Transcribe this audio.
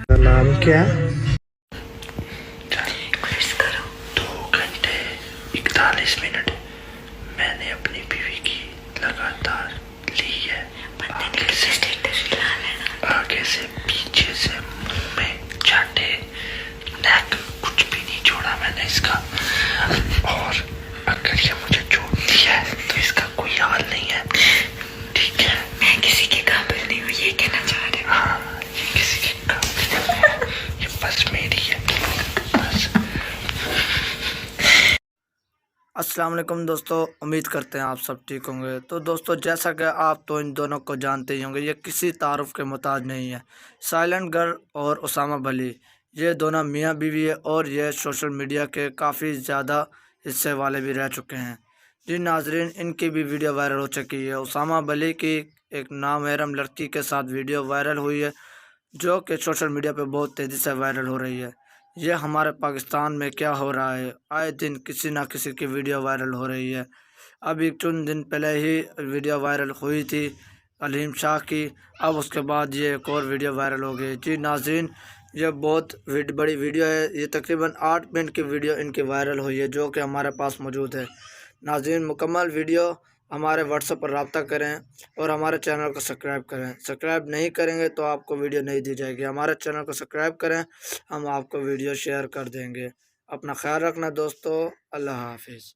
नाम क्या? 2 घंटे 41 मिनट मैंने अपनी बीवी की लगातार ली है, आगे से पीछे से मुंह में चाटे, नेक कुछ भी नहीं छोड़ा मैंने इसका। और अगर ये मुझे छोड़ती है तो इसका कोई हाल नहीं है, ठीक है? मैं किसी के काबिल नहीं हूँ, ये कहना चाह रहे हो? हाँ, ये किसी के काबिल नहीं है, ये बस मेरी है, बस। अस्सलाम वालेकुम दोस्तों, उम्मीद करते हैं आप सब ठीक होंगे। तो दोस्तों, जैसा कि आप तो इन दोनों को जानते ही होंगे, ये किसी तारुफ के मोहताज नहीं है। साइलेंट गर्ल और उसामा बली, ये दोनों मियाँ बीवी है और ये सोशल मीडिया के काफ़ी ज़्यादा हिस्से वाले भी रह चुके हैं। जी नाजरीन, इनकी भी वीडियो वायरल हो चुकी है। उसामा बली की एक नामहरम लड़की के साथ वीडियो वायरल हुई है, जो कि सोशल मीडिया पे बहुत तेज़ी से वायरल हो रही है। ये हमारे पाकिस्तान में क्या हो रहा है, आए दिन किसी ना किसी की वीडियो वायरल हो रही है। अभी चंद दिन पहले ही वीडियो वायरल हुई थी अलीम शाह की, अब उसके बाद ये एक और वीडियो वायरल हो गई। जी नाज़रीन, ये बहुत बड़ी वीडियो है, ये तकरीबन 8 मिनट की वीडियो इनकी वायरल हुई है, जो कि हमारे पास मौजूद है। नाज़रीन, मुकम्मल वीडियो हमारे व्हाट्सएप पर रब्ता करें और हमारे चैनल को सब्सक्राइब करें। सब्सक्राइब नहीं करेंगे तो आपको वीडियो नहीं दी जाएगी। हमारे चैनल को सब्सक्राइब करें, हम आपको वीडियो शेयर कर देंगे। अपना ख्याल रखना दोस्तों, अल्लाह हाफिज़।